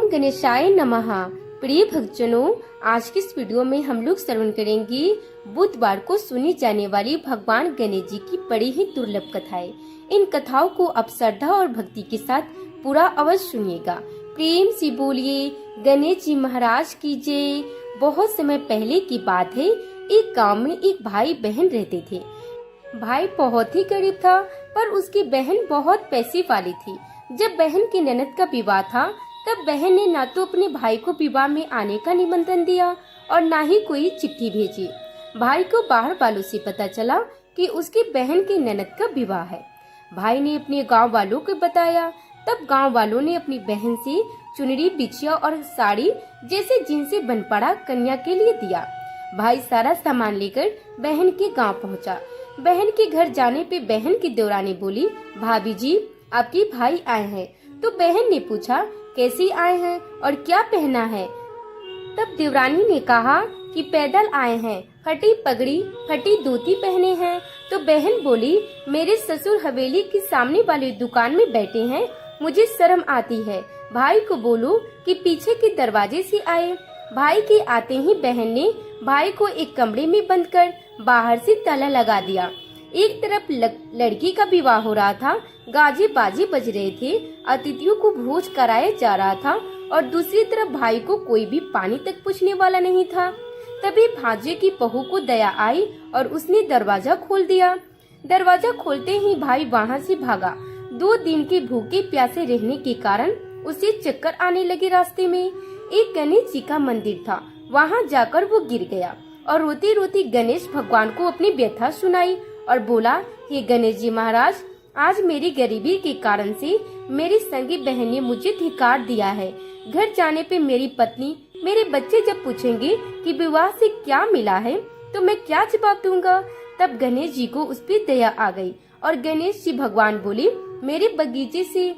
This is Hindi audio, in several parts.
ओम गणेशाय नमः। प्रिय भक्तजनों, आज की इस वीडियो में हम लोग श्रवण करेंगे बुधवार को सुनी जाने वाली भगवान गणेश जी की बड़ी ही दुर्लभ कथाएं। इन कथाओं को आप श्रद्धा और भक्ति के साथ पूरा अवश्य सुनिएगा। प्रेम से बोलिए गणेश जी महाराज की जय। बहुत समय पहले की बात है, एक गांव में एक भाई बहन रहते थे। भाई बहुत ही गरीब था, पर उसकी बहन बहुत पैसे वाली थी। जब बहन की ननद का विवाह था, तब बहन ने ना तो अपने भाई को विवाह में आने का निमंत्रण दिया और ना ही कोई चिट्ठी भेजी। भाई को बाहर वालों से पता चला कि उसकी बहन की ननद का विवाह है। भाई ने अपने गांव वालों को बताया। तब गांव वालों ने अपनी बहन से चुनरी, बिछिया और साड़ी जैसे जिनसे बन पड़ा कन्या के लिए दिया। भाई सारा सामान लेकर बहन के गांव पहुंचा। बहन के घर जाने पे बहन की देवरानी बोली, भाभी जी आपके भाई आए हैं। तो बहन ने पूछा, कैसे आए हैं और क्या पहना है? तब देवरानी ने कहा कि पैदल आए हैं, फटी पगड़ी फटी धोती पहने हैं। तो बहन बोली, मेरे ससुर हवेली के सामने वाली दुकान में बैठे हैं, मुझे शर्म आती है। भाई को बोलो कि पीछे के दरवाजे से आए। भाई के आते ही बहन ने भाई को एक कमरे में बंद कर बाहर से ताला लगा दिया। एक तरफ लड़की का विवाह हो रहा था, गाजे बाजे बज रहे थे, अतिथियों को भोज कराया जा रहा था और दूसरी तरफ भाई को कोई भी पानी तक पूछने वाला नहीं था। तभी भांजे की बहू को दया आई और उसने दरवाजा खोल दिया। दरवाजा खोलते ही भाई वहाँ से भागा। 2 दिन के भूखे प्यासे रहने के कारण उसे चक्कर आने लगे। रास्ते में एक गणेश जी का मंदिर था, वहाँ जाकर वो गिर गया और रोती रोती गणेश भगवान को अपनी व्यथा सुनाई और बोला, हे गणेश जी महाराज, आज मेरी गरीबी के कारण से मेरी संगी बहन ने मुझे धिक्कार दिया है। घर जाने पे मेरी पत्नी, मेरे बच्चे जब पूछेंगे कि विवाह से क्या मिला है, तो मैं क्या जवाब दूंगा? तब गणेश जी को उस पर दया आ गई और गणेश जी भगवान बोले, मेरे बगीचे से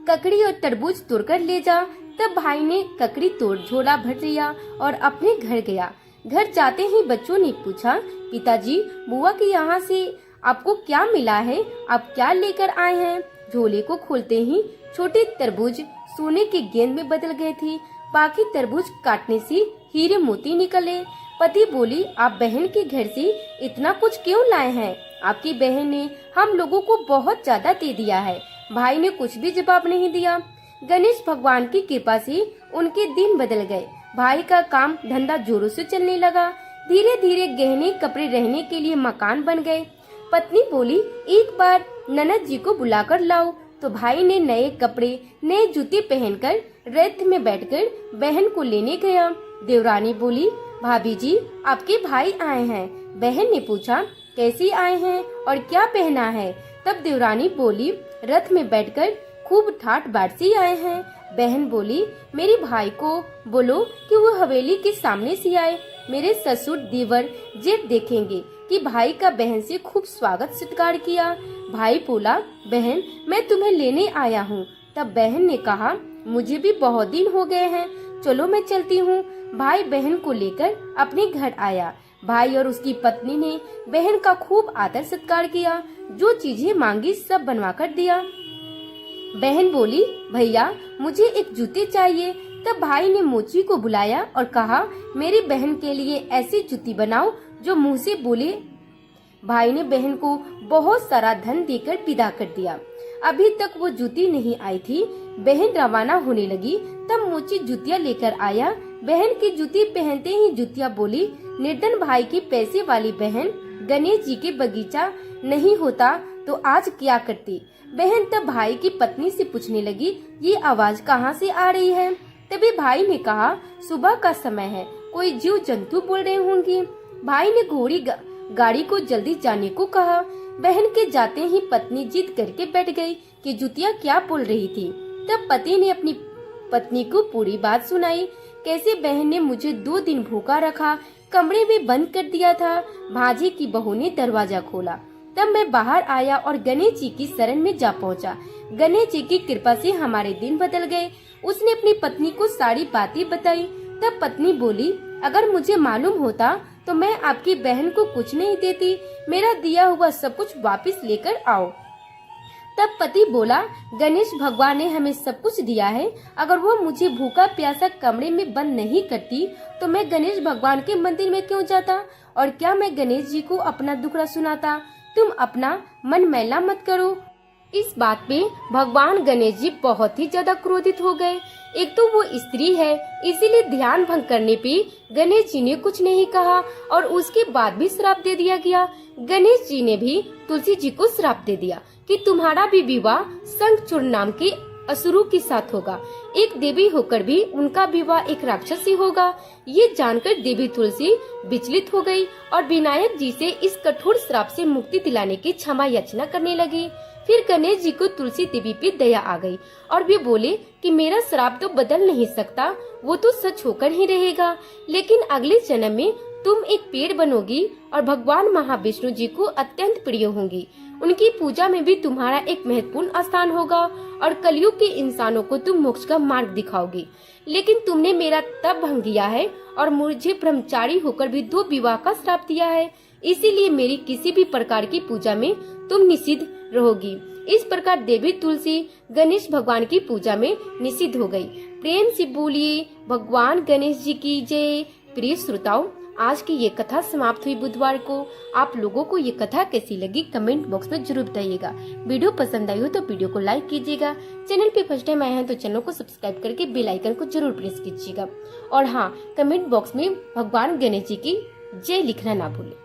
ककड़ी और तरबूज तोड़कर ले जा। तब भाई ने ककड़ी तोड़ झोला भर लिया और अपने घर गया। घर जाते ही बच्चों ने पूछा, पिताजी बुआ के यहाँ से आपको क्या मिला है? आप क्या लेकर आए हैं? झोले को खोलते ही छोटे तरबूज सोने के गेंद में बदल गए थे। बाकी तरबूज काटने से हीरे मोती निकले। पति बोली, आप बहन के घर से इतना कुछ क्यों लाए हैं? आपकी बहन ने हम लोगों को बहुत ज्यादा दे दिया है। भाई ने कुछ भी जवाब नहीं दिया। गणेश भगवान की कृपा से उनके दिन बदल गए। भाई का काम धंधा जोरों से चलने लगा। धीरे धीरे गहने कपड़े रहने के लिए मकान बन गए। पत्नी बोली, एक बार ननद जी को बुलाकर लाओ। तो भाई ने नए कपड़े, नए जूते पहनकर रथ में बैठकर बहन को लेने गया। देवरानी बोली, भाभी जी आपके भाई आए हैं। बहन ने पूछा, कैसे आए हैं और क्या पहना है? तब देवरानी बोली, रथ में बैठकर खूब ठाट बाट से आए हैं। बहन बोली, मेरे भाई को बोलो कि वो हवेली के सामने से आए। मेरे ससुर देवर जेठ देखेंगे कि भाई का बहन से खूब स्वागत सत्कार किया। भाई बोला, बहन मैं तुम्हें लेने आया हूँ। तब बहन ने कहा, मुझे भी बहुत दिन हो गए हैं, चलो मैं चलती हूँ। भाई बहन को लेकर अपने घर आया। भाई और उसकी पत्नी ने बहन का खूब आदर सत्कार किया। जो चीजें मांगी सब बनवा कर दिया। बहन बोली, भैया मुझे एक जूते चाहिए। तब भाई ने मोची को बुलाया और कहा, मेरी बहन के लिए ऐसी जूती बनाओ जो मुंह से बोले। भाई ने बहन को बहुत सारा धन देकर विदा कर दिया। अभी तक वो जूती नहीं आई थी। बहन रवाना होने लगी, तब मोची जूतियाँ लेकर आया। बहन की जूती पहनते ही जूतियाँ बोली, निर्धन भाई की पैसे वाली बहन, गणेश जी के बगीचा नहीं होता तो आज क्या करती? बहन तब भाई की पत्नी से पूछने लगी, ये आवाज कहाँ से आ रही है? तभी भाई ने कहा, सुबह का समय है, कोई जीव जंतु बोल रहे होंगे। भाई ने घोड़ी गाड़ी को जल्दी जाने को कहा। बहन के जाते ही पत्नी जिद करके बैठ गई कि जूतियाँ क्या बोल रही थी। तब पति ने अपनी पत्नी को पूरी बात सुनाई, कैसे बहन ने मुझे 2 दिन भूखा रखा, कमरे में बंद कर दिया था। भांजे की बहू ने दरवाजा खोला। तब मैं बाहर आया और गणेश जी की शरण में जा पहुंचा। गणेश जी की कृपा से हमारे दिन बदल गए। उसने अपनी पत्नी को सारी बातें बताई। तब पत्नी बोली, अगर मुझे मालूम होता तो मैं आपकी बहन को कुछ नहीं देती। मेरा दिया हुआ सब कुछ वापस लेकर आओ। तब पति बोला, गणेश भगवान ने हमें सब कुछ दिया है, अगर वो मुझे भूखा प्यासा कमरे में बंद नहीं करती तो मैं गणेश भगवान के मंदिर में क्यों जाता, और क्या मैं गणेश जी को अपना दुखड़ा सुनाता। तुम अपना मन मैला मत करो। इस बात पे भगवान गणेश जी बहुत ही ज्यादा क्रोधित हो गए। एक तो वो स्त्री है, इसीलिए ध्यान भंग करने पे गणेश जी ने कुछ नहीं कहा और उसके बाद भी श्राप दे दिया गया। गणेश जी ने भी तुलसी जी को श्राप दे दिया कि तुम्हारा भी विवाह शंखचूड़ नाम के असुरों के साथ होगा। एक देवी होकर भी उनका विवाह एक राक्षस से होगा। ये जानकर देवी तुलसी विचलित हो गई और विनायक जी से इस कठोर श्राप से मुक्ति दिलाने की क्षमा याचना करने लगी। फिर गणेश जी को तुलसी देवी पे दया आ गई और वे बोले कि मेरा श्राप तो बदल नहीं सकता, वो तो सच होकर ही रहेगा, लेकिन अगले जन्म में तुम एक पेड़ बनोगी और भगवान महाविष्णु जी को अत्यंत प्रिय होंगी। उनकी पूजा में भी तुम्हारा एक महत्वपूर्ण स्थान होगा और कलयुग के इंसानों को तुम मोक्ष का मार्ग दिखाओगी। लेकिन तुमने मेरा तप भंग किया है और मुझे ब्रह्मचारी होकर भी 2 विवाह का श्राप दिया है, इसीलिए मेरी किसी भी प्रकार की पूजा में तुम निषिद्ध रहोगी। इस प्रकार देवी तुलसी गणेश भगवान की पूजा में निषिद्ध हो गई। प्रेम से बोलिए भगवान गणेश जी की जय। प्रिय श्रोताओं, आज की ये कथा समाप्त हुई बुधवार को। आप लोगों को ये कथा कैसी लगी कमेंट बॉक्स में जरूर बताइएगा। वीडियो पसंद आई हो तो वीडियो को लाइक कीजिएगा। चैनल पे फर्स्ट टाइम आए हैं तो चैनल को सब्सक्राइब करके बेल आइकन को जरूर प्रेस कीजिएगा। और हाँ, कमेंट बॉक्स में भगवान गणेश जी की जय लिखना ना भूलें।